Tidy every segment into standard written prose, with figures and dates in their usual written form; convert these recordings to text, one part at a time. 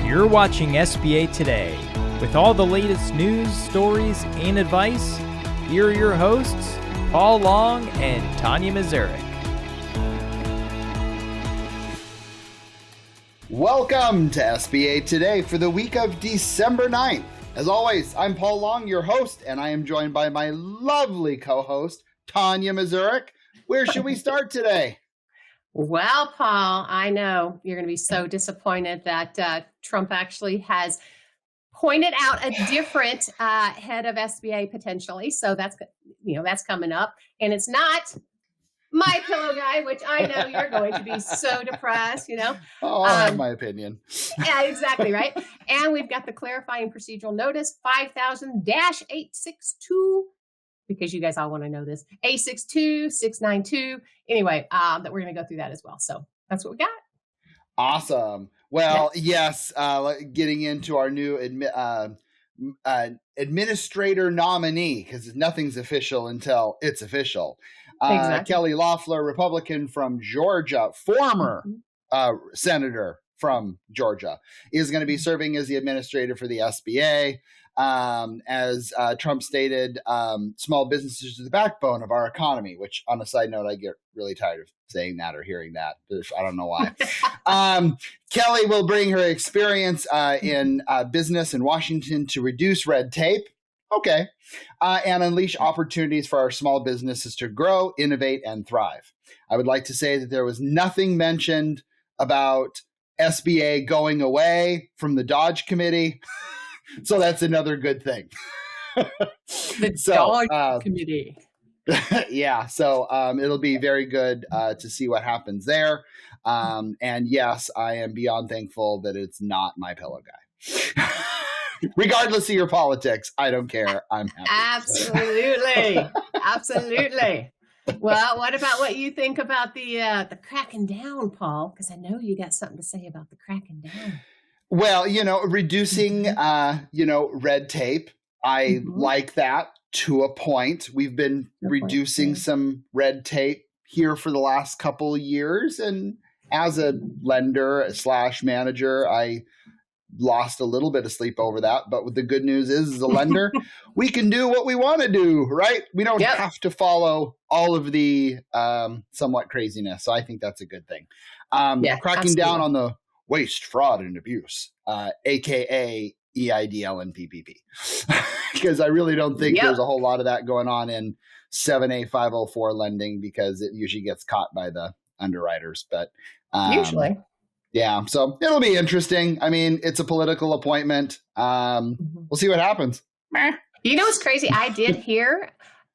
You're watching SBA Today. With all the latest news, stories, and advice, here are your hosts, Paul Long and Tonya Mazurek. Welcome to SBA Today for the week of December 9th. As always, I'm Paul Long, your host, and I am joined by my lovely co-host, Tonya Mazurek. Where should we start today? Well, Paul, I know you're going to be so disappointed that Trump actually has pointed out a different head of SBA potentially. So that's coming up, and it's not my pillow guy, which I know you're going to be so depressed. Oh, I have my opinion. Yeah, exactly right. And we've got the clarifying procedural notice 5000-862. Because you guys all want to know this, A62692. Anyway, that we're going to go through that as well. So that's what we got. Awesome. Well, yes, getting into our new administrator nominee, because nothing's official until it's official. Exactly. Kelly Loeffler, Republican from Georgia, former senator from Georgia, is going to be serving as the administrator for the SBA. As Trump stated, small businesses are the backbone of our economy, which on a side note, I get really tired of saying that or hearing that. I don't know why. Kelly will bring her experience in business in Washington to reduce red tape. Okay. And unleash opportunities for our small businesses to grow, innovate, and thrive. I would like to say that there was nothing mentioned about SBA going away from the Dodge Committee. So that's another good thing. The Dodge Committee. Yeah. So it'll be very good to see what happens there. And yes, I am beyond thankful that it's not my pillow guy. Regardless of your politics, I don't care. I'm happy. Absolutely. Absolutely. Well, what about what you think about the cracking down, Paul? Because I know you got something to say about the cracking down. Well, reducing, red tape. I like that to a point. We've been reducing some red tape here for the last couple of years. And as a lender / manager, I lost a little bit of sleep over that. But the good news is, as a lender, we can do what we want to do, right? We don't have to follow all of the somewhat craziness. So I think that's a good thing. Cracking down on the waste, fraud, and abuse, aka EIDL and PPP, because I really don't think there's a whole lot of that going on in 7A 504 lending, because it usually gets caught by the underwriters. But usually, so it'll be interesting. I mean, it's a political appointment. We'll see what happens. You know what's crazy? I did hear,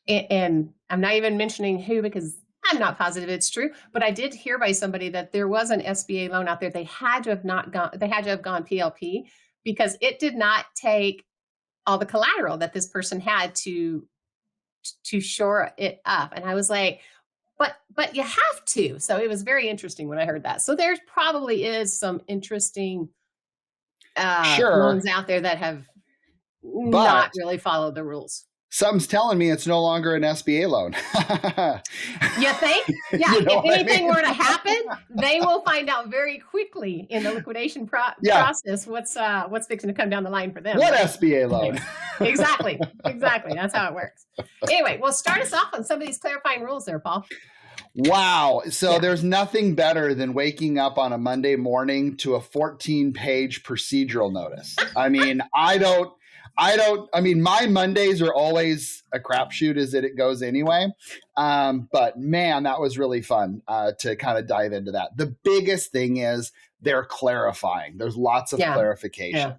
and I'm not even mentioning who because I'm not positive it's true, but I did hear by somebody that there was an SBA loan out there. They had to have gone PLP because it did not take all the collateral that this person had to shore it up. And I was like, but you have to. So it was very interesting when I heard that. So there probably is some interesting loans out there that have not really followed the rules. Something's telling me it's no longer an SBA loan. You think? Yeah. If anything were to happen, they will find out very quickly in the liquidation process what's fixing to come down the line for them. What SBA loan? Exactly. That's how it works. Anyway, well, start us off on some of these clarifying rules there, Paul. Wow. So there's nothing better than waking up on a Monday morning to a 14-page procedural notice. I mean, my Mondays are always a crapshoot as it goes anyway. But man, that was really fun to kind of dive into that. The biggest thing is they're clarifying. There's lots of clarification.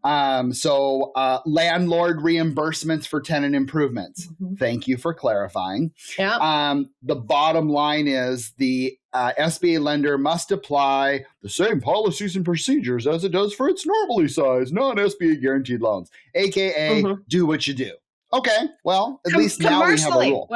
Yeah. So landlord reimbursements for tenant improvements. Thank you for clarifying. Yeah. The bottom line is the SBA lender must apply the same policies and procedures as it does for its normally sized non-SBA guaranteed loans, aka do what you do. Okay, well, at least now we have a rule.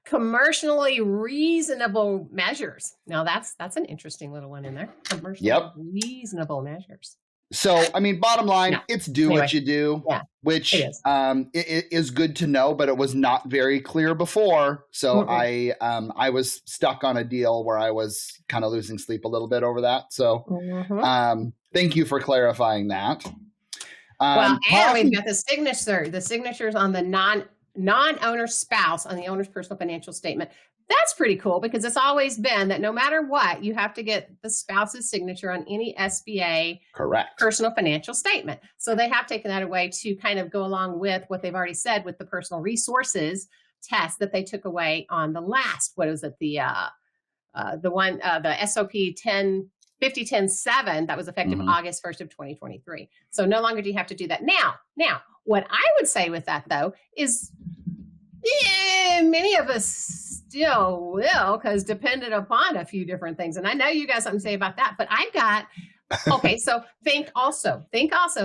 Commercially reasonable measures. Now that's an interesting little one in there. Commercially reasonable measures. So, I mean, bottom line, it's do what you do, which it is good to know, but it was not very clear before. So I was stuck on a deal where I was kind of losing sleep a little bit over that. So thank you for clarifying that. Well, and we've got the signatures on the non-owner spouse on the owner's personal financial statement. That's pretty cool because it's always been that no matter what, you have to get the spouse's signature on any SBA personal financial statement. So they have taken that away to kind of go along with what they've already said with the personal resources test that they took away on the last, what was it? The SOP 5010-7 that was effective August 1st of 2023. So no longer do you have to do that. Now, what I would say with that though is many of us still will, because dependent upon a few different things. And I know you got something to say about that, but I've got, so think also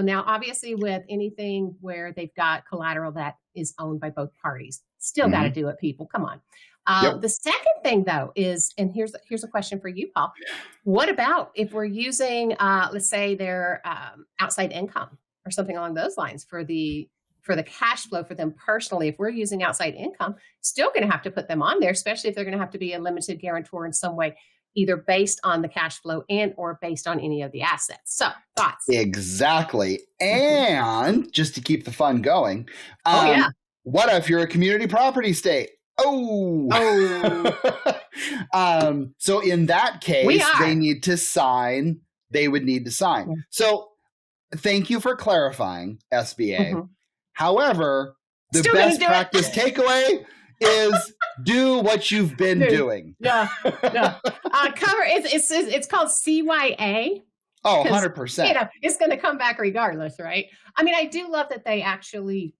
now, obviously with anything where they've got collateral that is owned by both parties, still got to do it, people. Come on. The second thing though is, and here's a question for you, Paul. What about if we're using, let's say their outside income or something along those lines for the cash flow for them personally? If we're using outside income, still going to have to put them on there, especially if they're going to have to be a limited guarantor in some way, either based on the cash flow and or based on any of the assets. So thoughts? Exactly. And just to keep the fun going, what if you're a community property state? So in that case, they would need to sign. So thank you for clarifying, SBA. Chowever, the best practice takeaway is do what you've been doing. It's called CYA. Oh, 100%. It's going to come back regardless, right? I mean, I do love that they actually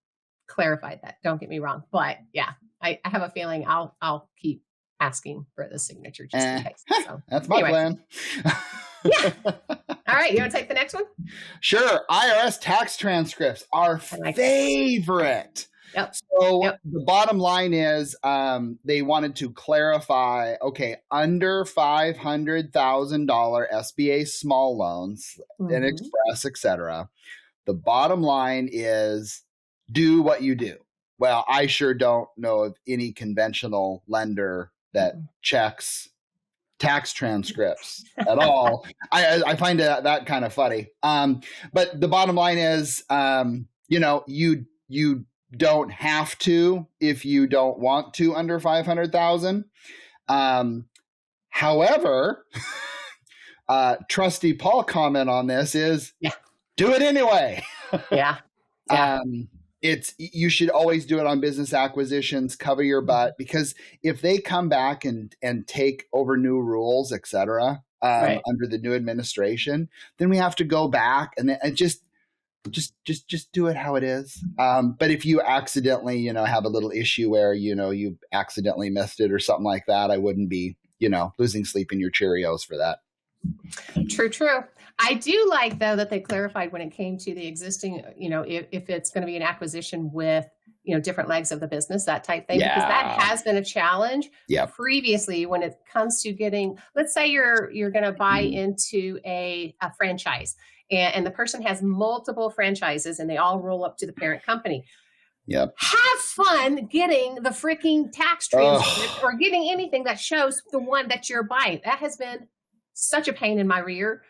clarified that. Don't get me wrong, but I have a feeling I'll keep asking for the signature just in case. So, that's my plan. All right, you want to take the next one? Sure. IRS tax transcripts are favorite. So the bottom line is they wanted to clarify, under $500,000 SBA small loans and express, etc. The bottom line is do what you do. Well, I sure don't know of any conventional lender that checks tax transcripts at all. I find that kind of funny. But the bottom line is, you don't have to if you don't want to under 500,000. However, Trustee Paul comment on this is do it anyway. You should always do it on business acquisitions, cover your butt, because if they come back and take over new rules, et cetera, under the new administration, then we have to go back and just do it how it is. But if you accidentally, have a little issue where, you accidentally missed it or something like that, I wouldn't be, losing sleep in your Cheerios for that. True. I do like, though, that they clarified when it came to the existing, if it's going to be an acquisition with, different legs of the business, that type thing, because that has been a challenge previously when it comes to getting, let's say you're going to buy into a franchise and the person has multiple franchises and they all roll up to the parent company. Have fun getting the freaking tax transcript or getting anything that shows the one that you're buying. That has been such a pain in my rear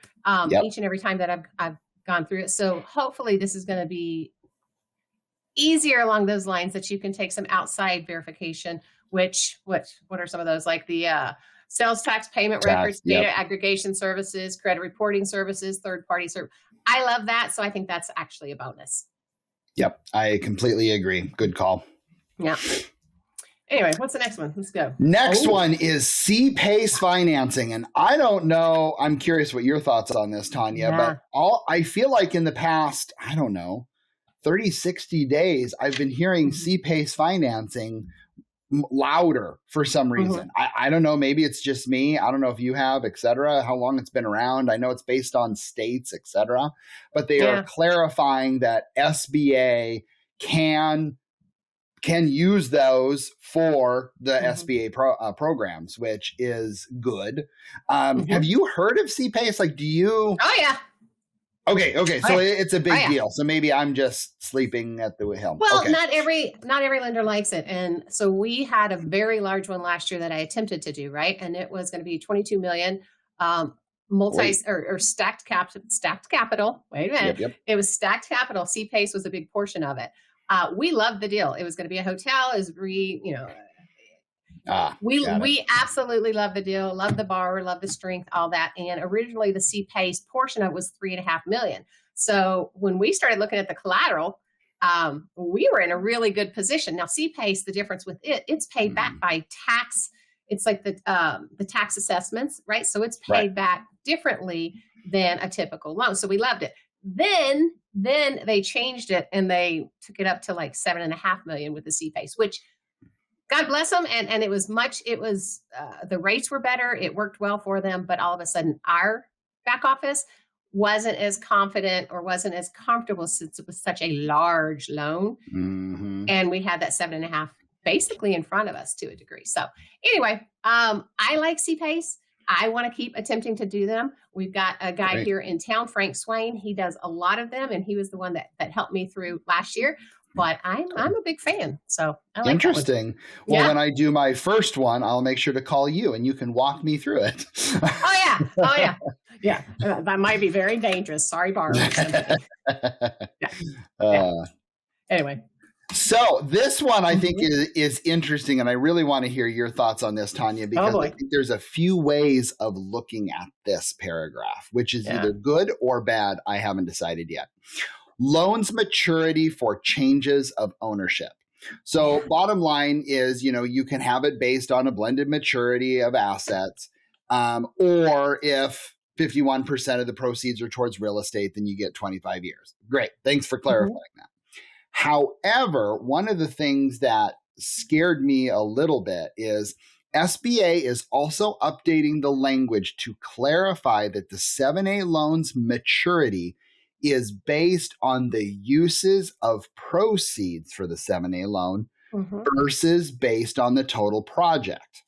each and every time that I've gone through it. So hopefully this is going to be easier along those lines, that you can take some outside verification, what are some of those, like the sales tax payment records, data aggregation services, credit reporting services, third-party service. I love that. So I think that's actually a bonus. Yep. I completely agree. Good call. Yeah. Anyway, what's the next one? Let's go. Next one is C-PACE financing. And I don't know, I'm curious what your thoughts on this, Tonya, but I feel like in the past, 30, 60 days, I've been hearing C-PACE financing louder for some reason. I don't know. Maybe it's just me. I don't know if you have, et cetera, how long it's been around. I know it's based on states, et cetera, but they are clarifying that SBA can use those for the SBA programs, which is good. Have you heard of C-PACE? Like, do you? Oh, yeah. Okay. So it's a big yeah. deal. So maybe I'm just sleeping at the helm. Well, okay. not every lender likes it. And so we had a very large one last year that I attempted to do, right? And it was going to be 22 million, stacked capital. Wait a minute. Yep. It was stacked capital. C-PACE was a big portion of it. We loved the deal. It was going to be a hotel. We absolutely love the deal, love the borrower, love the strength, all that. And originally the C-PACE portion of it was $3.5 million. So when we started looking at the collateral, we were in a really good position. Now C-PACE, the difference with it's paid back by tax. It's like the tax assessments, right? So it's paid back differently than a typical loan. So we loved it. Then they changed it and they took it up to like $7.5 million with the C-PACE, which God bless them. And it was the rates were better. It worked well for them. But all of a sudden our back office wasn't as confident or wasn't as comfortable since it was such a large loan. Mm-hmm. And we had that 7.5 basically in front of us to a degree. So anyway, I like C-PACE. I want to keep attempting to do them. We've got a guy here in town, Frank Swain. He does a lot of them, and he was the one that helped me through last year. But I'm a big fan. So I like interesting. Well, when I do my first one, I'll make sure to call you, and you can walk me through it. Oh yeah. Yeah. That might be very dangerous. Sorry, borrowers. Anyway. So this one I think is interesting, and I really want to hear your thoughts on this, Tonya, because I think there's a few ways of looking at this paragraph, which is either good or bad. I haven't decided yet. Loans maturity for changes of ownership. So bottom line is, you can have it based on a blended maturity of assets, or if 51% of the proceeds are towards real estate, then you get 25 years. Great. Thanks for clarifying that. However, one of the things that scared me a little bit is SBA is also updating the language to clarify that the 7A loan's maturity is based on the uses of proceeds for the 7A loan versus based on the total project.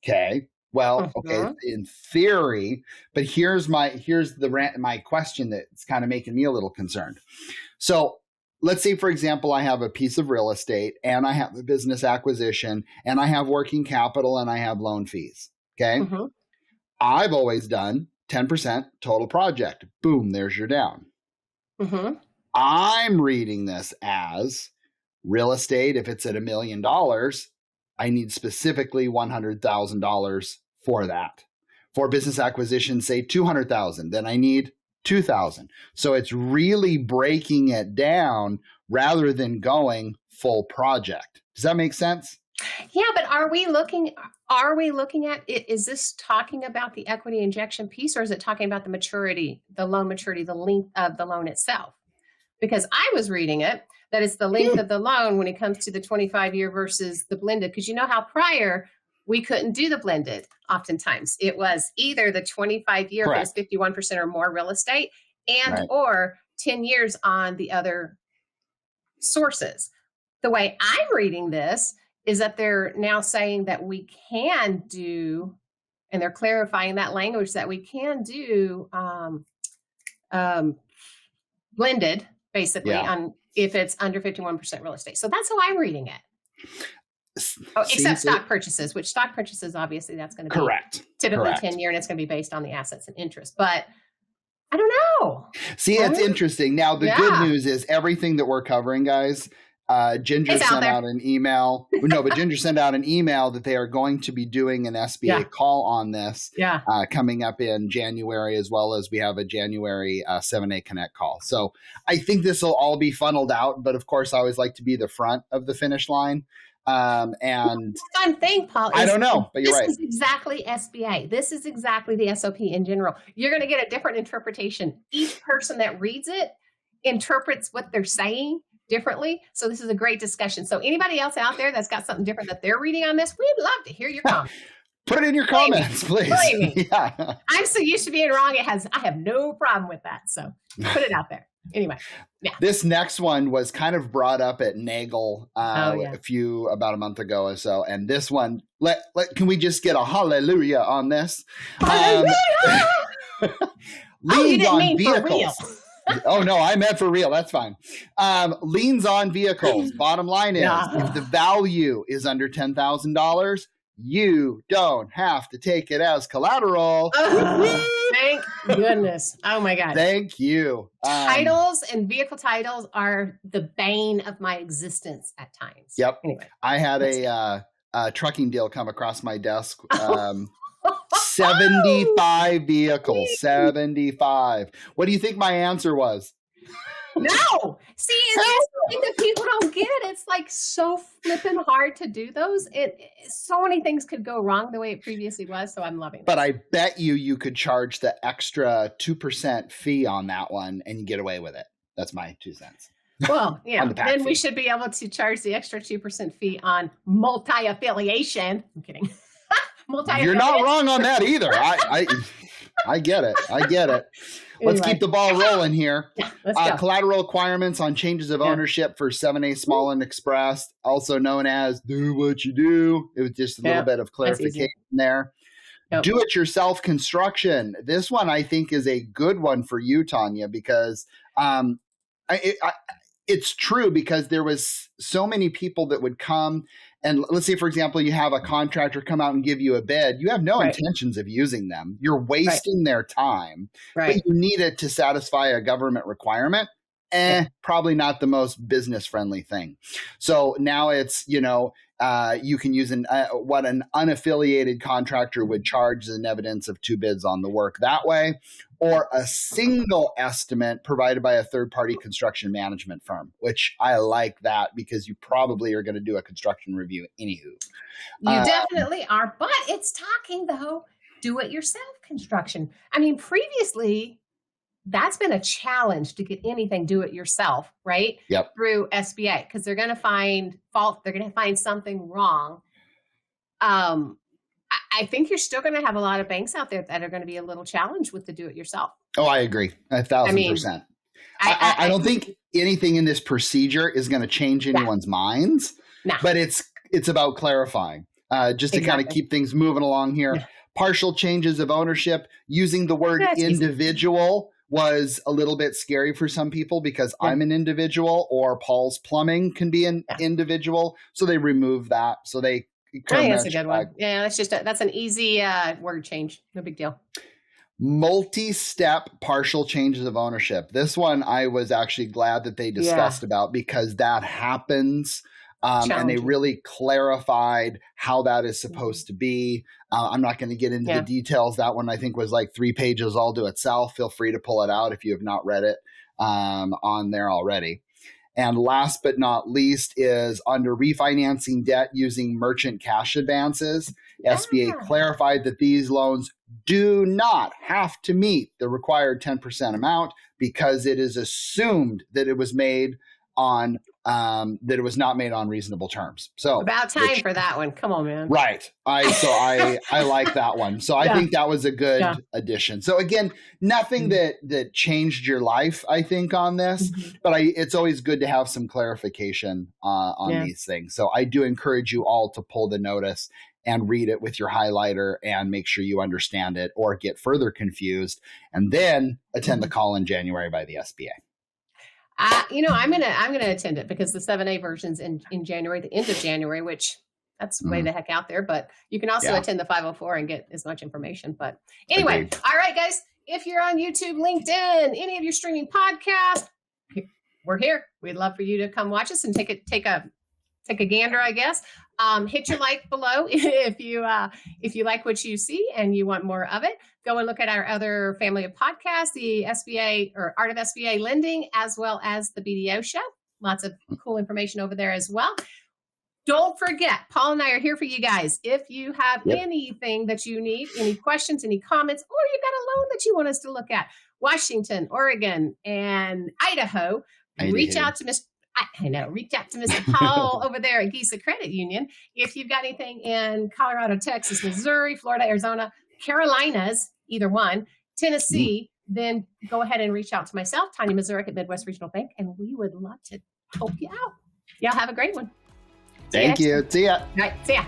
Okay. Well, okay, in theory, but here's my question that's kind of making me a little concerned. So let's say, for example, I have a piece of real estate and I have a business acquisition and I have working capital and I have loan fees. Okay. I've always done 10% total project. Boom, there's your down. I'm reading this as real estate. If it's at $1 million, I need specifically $100,000 for that. For business acquisition, say $200,000, then I need $2,000. So it's really breaking it down rather than going full project. Does that make sense? Yeah, but are we looking at it? Is this talking about the equity injection piece, or is it talking about the maturity, the loan maturity, the length of the loan itself? Because I was reading it that it's the length of the loan when it comes to the 25-year versus the blended. Because you know how prior we couldn't do the blended. Oftentimes it was either the 25-year is 51% or more real estate, and or 10 years on the other sources. The way I'm reading this is that they're now saying that we can do, and they're clarifying that language, that we can do blended, basically, on if it's under 51% real estate. So that's how I'm reading it. Except stock purchases, which stock purchases, obviously, that's going to be typically 10-year, and it's going to be based on the assets and interest. But I don't know. See, it's interesting. Now, the good news is everything that we're covering, guys, Ginger sent out an email. But Ginger sent out an email that they are going to be doing an SBA call on this coming up in January, as well as we have a January 7A Connect call. So I think this will all be funneled out. But of course, I always like to be the front of the finish line. And fun thing, Paul, I don't know, but you're right. This is exactly SBA. This is exactly the SOP in general. You're going to get a different interpretation. Each person that reads it interprets what they're saying differently. So this is a great discussion. So anybody else out there that's got something different that they're reading on this, we'd love to hear your comments. Put it in your comments, please. I'm so used to being wrong. I have no problem with that. So put it out there. Anyway, This next one was kind of brought up at Nagel about a month ago or so. And this one, can we just get a hallelujah on this? Hallelujah! Liens on vehicles. Oh, no, I meant for real. That's fine. Liens on vehicles. Bottom line is, if the value is under $10,000, you don't have to take it as collateral. Thank goodness. Oh, my God. Thank you. Titles and vehicle titles are the bane of my existence at times. Yep. Anyway. I had a trucking deal come across my desk. 75 vehicles. 75. What do you think my answer was? No. See, it's something that people don't get. It's like so flippin' hard to do those. So many things could go wrong the way it previously was. So I'm loving it. But I bet you could charge the extra 2% fee on that one and you get away with it. That's my 2 cents. Well, yeah. The Then we fee. should be able to charge the extra 2% fee on multi-affiliation. I'm kidding. You're not wrong on that either. I get it. Let's keep the ball rolling here. Yeah, let's go. Collateral requirements on changes of ownership for 7A Small and Express, also known as do what you do. It was just a little bit of clarification there. Yep. Do-it-yourself construction. This one I think is a good one for you, Tonya, because it's true, because there was so many people that would come. And let's say, for example, you have a contractor come out and give you a bid. You have no intentions of using them. You're wasting their time, but you need it to satisfy a government requirement. Probably not the most business-friendly thing. So now it's, you can use what an unaffiliated contractor would charge as an evidence of 2 bids on the work that way, or a single estimate provided by a third-party construction management firm, which I like that because you probably are going to do a construction review anywho. You definitely are, but it's talking, though, do-it-yourself construction. I mean, previously, that's been a challenge to get anything do-it-yourself, right? Yep. Through SBA, because they're going to find fault. They're going to find something wrong. I think you're still going to have a lot of banks out there that are going to be a little challenged with the do-it-yourself. Oh, I agree. 1,000%. I don't think anything in this procedure is going to change anyone's minds, but it's about clarifying, just to kind of keep things moving along here. Yeah. Partial changes of ownership, using the word individual was a little bit scary for some people because I'm an individual, or Paul's Plumbing can be an individual. So they remove that. So they I think that's a good one. Yeah, that's an easy word change. No big deal. Multi-step partial changes of ownership. This one I was actually glad that they discussed about, because that happens. And they really clarified how that is supposed to be. I'm not going to get into the details. That one I think was like 3 pages all to itself. Feel free to pull it out if you have not read it on there already. And last but not least is under refinancing debt using merchant cash advances. SBA clarified that these loans do not have to meet the required 10% amount because it is assumed that it was made on that it was not made on reasonable terms. So about time for that one. Come on, man. Right. I like that one. So I think that was a good addition. So again, nothing that changed your life, I think, on this, but it's always good to have some clarification on these things. So I do encourage you all to pull the notice and read it with your highlighter and make sure you understand it or get further confused, and then attend the call in January by the SBA. I'm gonna attend it because the 7A version's in January, the end of January, which that's way the heck out there. But you can also attend the 504 and get as much information. But anyway, all right, guys, if you're on YouTube, LinkedIn, any of your streaming podcasts, we're here. We'd love for you to come watch us and take a gander, I guess. Hit your like below if you like what you see and you want more of it. Go and look at our other family of podcasts, the SBA or Art of SBA Lending, as well as the BDO show. Lots of cool information over there as well. Don't forget, Paul and I are here for you guys. If you have anything that you need, any questions, any comments, or you've got a loan that you want us to look at, Washington, Oregon, and Idaho, reach out to Mr. Paul over there at Gisa Credit Union. If you've got anything in Colorado, Texas, Missouri, Florida, Arizona, Carolinas, either one, Tennessee, then go ahead and reach out to myself, Tonya Mazurek at Midwest Regional Bank, and we would love to help you out. Y'all have a great one. Thank you. See ya. All right, see ya.